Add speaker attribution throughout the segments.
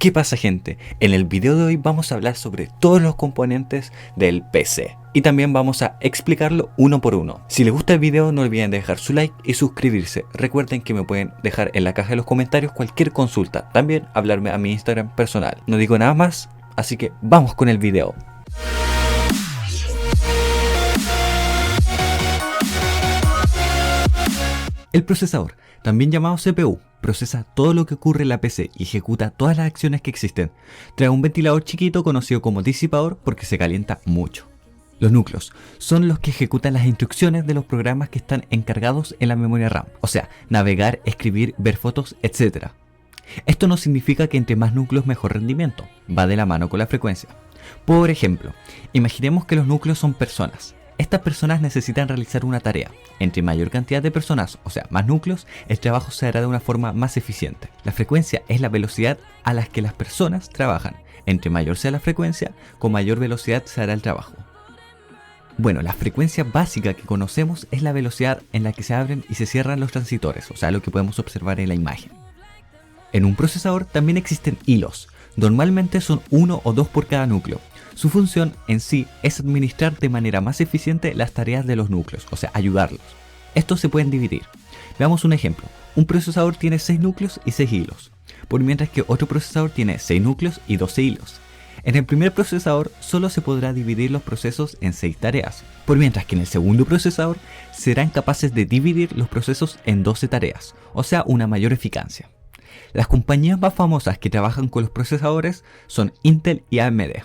Speaker 1: ¿Qué pasa, gente? En el video de hoy vamos a hablar sobre todos los componentes del PC y también vamos a explicarlo uno por uno. Si les gusta el video no olviden dejar su like y suscribirse. Recuerden que me pueden dejar en la caja de los comentarios cualquier consulta, también hablarme a mi Instagram personal. No digo nada más, así que vamos con el video. El procesador, también llamado CPU, procesa todo lo que ocurre en la PC y ejecuta todas las acciones que existen. Trae un ventilador chiquito conocido como disipador porque se calienta mucho. Los núcleos son los que ejecutan las instrucciones de los programas que están encargados en la memoria RAM, o sea, navegar, escribir, ver fotos, etc. Esto no significa que entre más núcleos mejor rendimiento, va de la mano con la frecuencia. Por ejemplo, imaginemos que los núcleos son personas. Estas personas necesitan realizar una tarea. Entre mayor cantidad de personas, o sea, más núcleos, el trabajo se hará de una forma más eficiente. La frecuencia es la velocidad a la que las personas trabajan. Entre mayor sea la frecuencia, con mayor velocidad se hará el trabajo. Bueno, la frecuencia básica que conocemos es la velocidad en la que se abren y se cierran los transistores, o sea, lo que podemos observar en la imagen. En un procesador también existen hilos. Normalmente son 1 o 2 por cada núcleo. Su función en sí es administrar de manera más eficiente las tareas de los núcleos, o sea, ayudarlos. Estos se pueden dividir. Veamos un ejemplo. Un procesador tiene 6 núcleos y 6 hilos, por mientras que otro procesador tiene 6 núcleos y 12 hilos. En el primer procesador solo se podrá dividir los procesos en 6 tareas, por mientras que en el segundo procesador serán capaces de dividir los procesos en 12 tareas, o sea, una mayor eficacia. Las compañías más famosas que trabajan con los procesadores son Intel y AMD.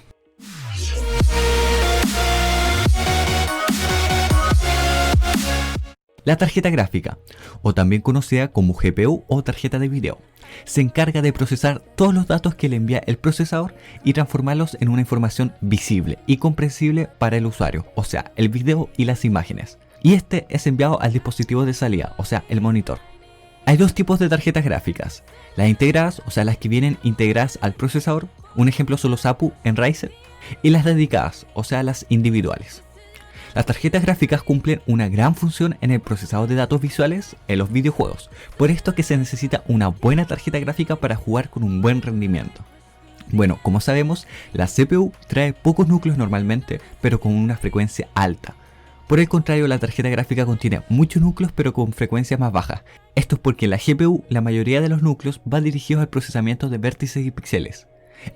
Speaker 1: La tarjeta gráfica, o también conocida como GPU o tarjeta de video, se encarga de procesar todos los datos que le envía el procesador y transformarlos en una información visible y comprensible para el usuario, o sea, el video y las imágenes. Y este es enviado al dispositivo de salida, o sea, el monitor. Hay dos tipos de tarjetas gráficas, las integradas, o sea, las que vienen integradas al procesador, un ejemplo son los APU en Ryzen, y las dedicadas, o sea, las individuales. Las tarjetas gráficas cumplen una gran función en el procesado de datos visuales en los videojuegos, por esto que se necesita una buena tarjeta gráfica para jugar con un buen rendimiento. Bueno, como sabemos, la CPU trae pocos núcleos normalmente, pero con una frecuencia alta. Por el contrario, la tarjeta gráfica contiene muchos núcleos pero con frecuencias más bajas. Esto es porque en la GPU la mayoría de los núcleos va dirigidos al procesamiento de vértices y píxeles.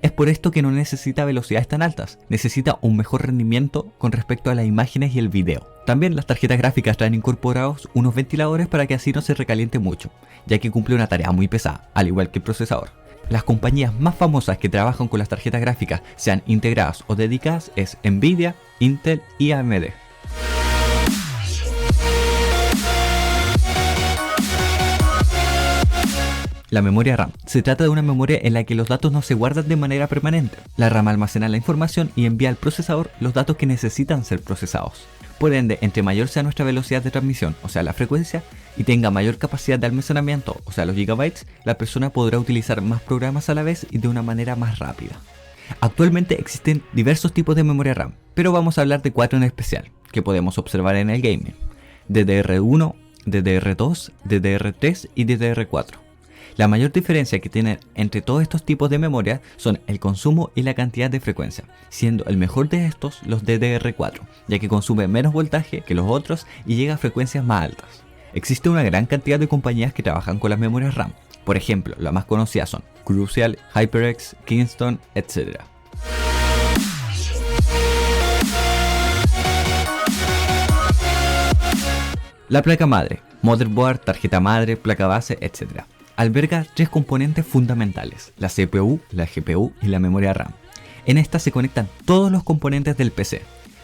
Speaker 1: Es por esto que no necesita velocidades tan altas, necesita un mejor rendimiento con respecto a las imágenes y el video. También las tarjetas gráficas traen incorporados unos ventiladores para que así no se recaliente mucho, ya que cumple una tarea muy pesada, al igual que el procesador. Las compañías más famosas que trabajan con las tarjetas gráficas, sean integradas o dedicadas, es Nvidia, Intel y AMD. La memoria RAM. Se trata de una memoria en la que los datos no se guardan de manera permanente. La RAM almacena la información y envía al procesador los datos que necesitan ser procesados. Por ende, entre mayor sea nuestra velocidad de transmisión, o sea la frecuencia, y tenga mayor capacidad de almacenamiento, o sea los gigabytes, la persona podrá utilizar más programas a la vez y de una manera más rápida. Actualmente existen diversos tipos de memoria RAM, pero vamos a hablar de 4 en especial, que podemos observar en el gaming. DDR1, DDR2, DDR3 y DDR4. La mayor diferencia que tienen entre todos estos tipos de memoria son el consumo y la cantidad de frecuencia, siendo el mejor de estos los DDR4, ya que consume menos voltaje que los otros y llega a frecuencias más altas. Existe una gran cantidad de compañías que trabajan con las memorias RAM, por ejemplo, las más conocidas son Crucial, HyperX, Kingston, etc. La placa madre, motherboard, tarjeta madre, placa base, etc. Alberga 3 componentes fundamentales, la CPU, la GPU y la memoria RAM. En esta se conectan todos los componentes del PC.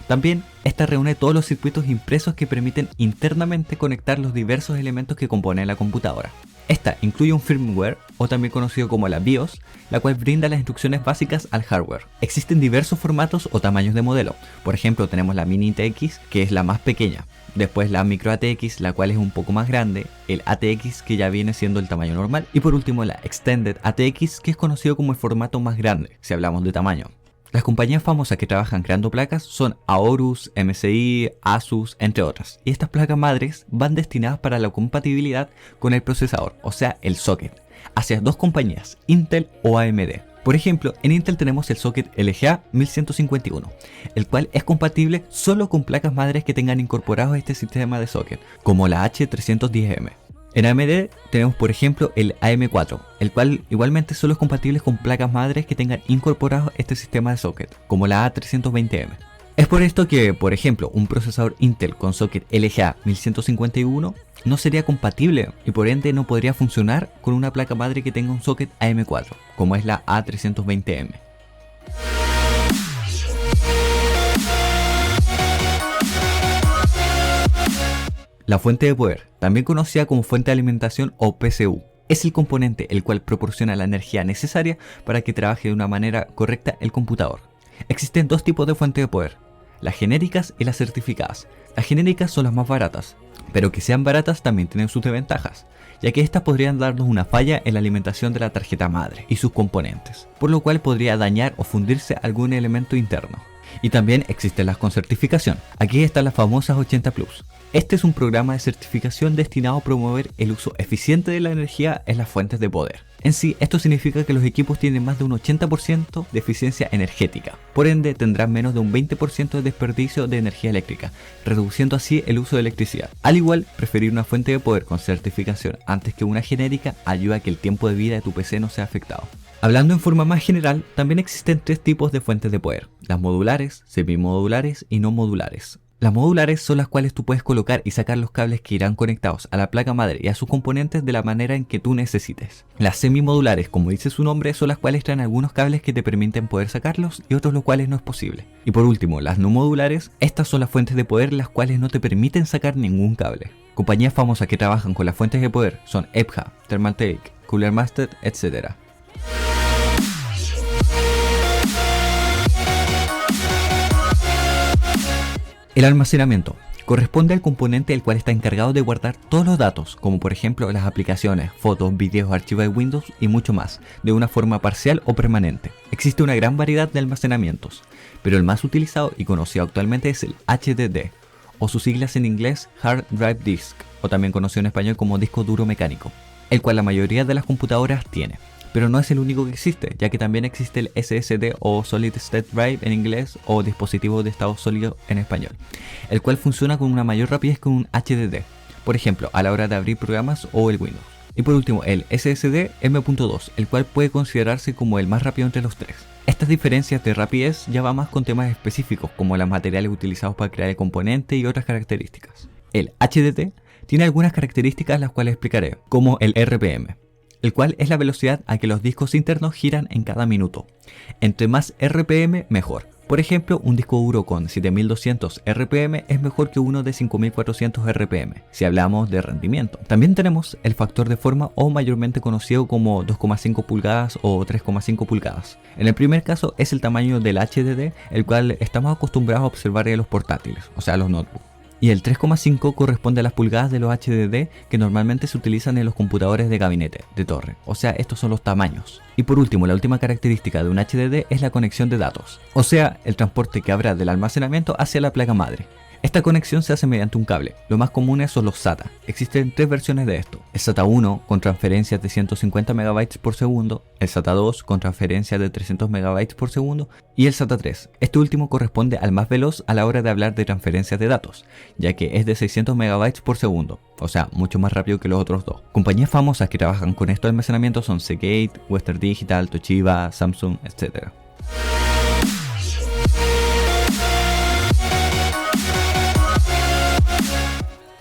Speaker 1: También esta reúne todos los circuitos impresos que permiten internamente conectar los diversos elementos que componen la computadora. Esta incluye un firmware, o también conocido como la BIOS, la cual brinda las instrucciones básicas al hardware. Existen diversos formatos o tamaños de modelo. Por ejemplo, tenemos la Mini ATX, que es la más pequeña. Después la Micro ATX, la cual es un poco más grande. El ATX, que ya viene siendo el tamaño normal. Y por último la Extended ATX, que es conocido como el formato más grande, si hablamos de tamaño. Las compañías famosas que trabajan creando placas son Aorus, MSI, Asus, entre otras. Y estas placas madres van destinadas para la compatibilidad con el procesador, o sea el socket, hacia dos compañías, Intel o AMD. Por ejemplo, en Intel tenemos el socket LGA 1151, el cual es compatible solo con placas madres que tengan incorporado este sistema de socket, como la H310M. En AMD tenemos por ejemplo el AM4, el cual igualmente solo es compatible con placas madres que tengan incorporado este sistema de socket, como la A320M. Es por esto que, por ejemplo, un procesador Intel con socket LGA 1151 no sería compatible y por ende no podría funcionar con una placa madre que tenga un socket AM4, como es la A320M. La fuente de poder, también conocida como fuente de alimentación o PCU, es el componente el cual proporciona la energía necesaria para que trabaje de una manera correcta el computador. Existen dos tipos de fuente de poder, las genéricas y las certificadas. Las genéricas son las más baratas, pero que sean baratas también tienen sus desventajas, ya que estas podrían darnos una falla en la alimentación de la tarjeta madre y sus componentes, por lo cual podría dañar o fundirse algún elemento interno. Y también existen las con certificación. Aquí están las famosas 80 Plus. Este es un programa de certificación destinado a promover el uso eficiente de la energía en las fuentes de poder. En sí, esto significa que los equipos tienen más de un 80% de eficiencia energética, por ende tendrán menos de un 20% de desperdicio de energía eléctrica, reduciendo así el uso de electricidad. Al igual, preferir una fuente de poder con certificación antes que una genérica ayuda a que el tiempo de vida de tu PC no sea afectado. Hablando en forma más general, también existen tres tipos de fuentes de poder: las modulares, semimodulares y no modulares. Las modulares son las cuales tú puedes colocar y sacar los cables que irán conectados a la placa madre y a sus componentes de la manera en que tú necesites. Las semimodulares, como dice su nombre, son las cuales traen algunos cables que te permiten poder sacarlos y otros los cuales no es posible. Y por último, las no modulares, estas son las fuentes de poder las cuales no te permiten sacar ningún cable. Compañías famosas que trabajan con las fuentes de poder son EPHA, Thermaltake, Cooler Master, etc. El almacenamiento corresponde al componente el cual está encargado de guardar todos los datos, como por ejemplo las aplicaciones, fotos, videos, archivos de Windows y mucho más, de una forma parcial o permanente. Existe una gran variedad de almacenamientos, pero el más utilizado y conocido actualmente es el HDD, o sus siglas en inglés Hard Drive Disk, o también conocido en español como disco duro mecánico, el cual la mayoría de las computadoras tiene. Pero no es el único que existe, ya que también existe el SSD o Solid State Drive en inglés o dispositivo de estado sólido en español, el cual funciona con una mayor rapidez que un HDD, por ejemplo a la hora de abrir programas o el Windows. Y por último el SSD M.2, el cual puede considerarse como el más rápido entre los tres. Estas diferencias de rapidez ya va más con temas específicos como los materiales utilizados para crear el componente y otras características. El HDD tiene algunas características las cuales explicaré, como el RPM, el cual es la velocidad a que los discos internos giran en cada minuto. Entre más RPM, mejor. Por ejemplo, un disco duro con 7200 RPM es mejor que uno de 5400 RPM, si hablamos de rendimiento. También tenemos el factor de forma o mayormente conocido como 2,5 pulgadas o 3,5 pulgadas. En el primer caso es el tamaño del HDD, el cual estamos acostumbrados a observar en los portátiles, o sea los notebooks. Y el 3,5 corresponde a las pulgadas de los HDD que normalmente se utilizan en los computadores de gabinete, de torre, o sea estos son los tamaños. Y por último, la última característica de un HDD es la conexión de datos, o sea el transporte que habrá del almacenamiento hacia la placa madre. Esta conexión se hace mediante un cable. Los más comunes son los SATA. Existen tres versiones de esto: el SATA 1 con transferencias de 150 MB por segundo, el SATA 2 con transferencias de 300 MB por segundo y el SATA 3. Este último corresponde al más veloz a la hora de hablar de transferencias de datos, ya que es de 600 MB por segundo, o sea, mucho más rápido que los otros dos. Compañías famosas que trabajan con estos almacenamientos son Seagate, Western Digital, Toshiba, Samsung, etc.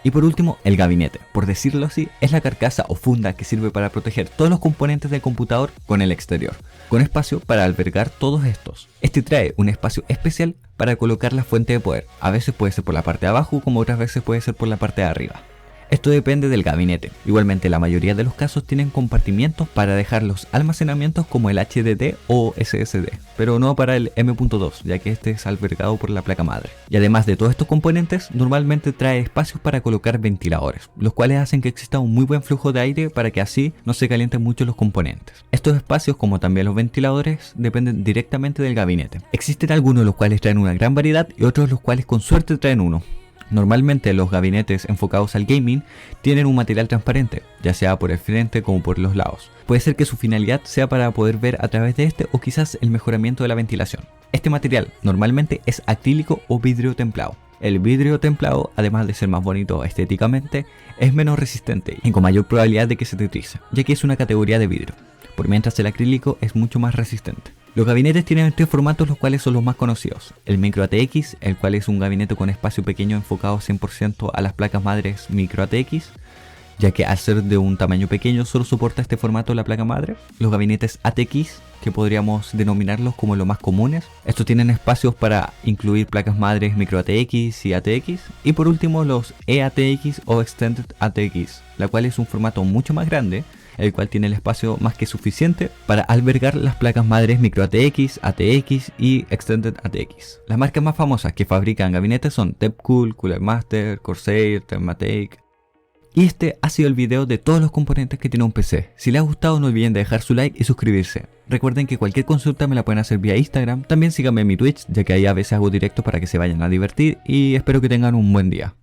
Speaker 1: Y por último, el gabinete, por decirlo así, es la carcasa o funda que sirve para proteger todos los componentes del computador con el exterior, con espacio para albergar todos estos. Este trae un espacio especial para colocar la fuente de poder, a veces puede ser por la parte de abajo como otras veces puede ser por la parte de arriba. Esto depende del gabinete. Igualmente la mayoría de los casos tienen compartimientos para dejar los almacenamientos como el HDD o SSD, pero no para el M.2, ya que este es albergado por la placa madre. Y además de todos estos componentes, normalmente trae espacios para colocar ventiladores, los cuales hacen que exista un muy buen flujo de aire para que así no se calienten mucho los componentes. Estos espacios, como también los ventiladores, dependen directamente del gabinete. Existen algunos los cuales traen una gran variedad y otros los cuales con suerte traen uno. Normalmente los gabinetes enfocados al gaming tienen un material transparente, ya sea por el frente como por los lados. Puede ser que su finalidad sea para poder ver a través de este o quizás el mejoramiento de la ventilación. Este material normalmente es acrílico o vidrio templado. El vidrio templado, además de ser más bonito estéticamente, es menos resistente y con mayor probabilidad de que se detrice, ya que es una categoría de vidrio, por mientras el acrílico es mucho más resistente. Los gabinetes tienen tres formatos, los cuales son los más conocidos. El micro ATX, el cual es un gabinete con espacio pequeño enfocado 100% a las placas madres micro ATX, ya que al ser de un tamaño pequeño solo soporta este formato la placa madre. Los gabinetes ATX, que podríamos denominarlos como los más comunes. Estos tienen espacios para incluir placas madres micro ATX y ATX. Y por último los eATX o Extended ATX, la cual es un formato mucho más grande, el cual tiene el espacio más que suficiente para albergar las placas madres micro ATX, ATX y Extended ATX. Las marcas más famosas que fabrican gabinetes son Tepcool, Cooler Master, Corsair, Thermaltake. Y este ha sido el video de todos los componentes que tiene un PC. Si les ha gustado no olviden de dejar su like y suscribirse. Recuerden que cualquier consulta me la pueden hacer vía Instagram. También síganme en mi Twitch, ya que ahí a veces hago directos para que se vayan a divertir y espero que tengan un buen día.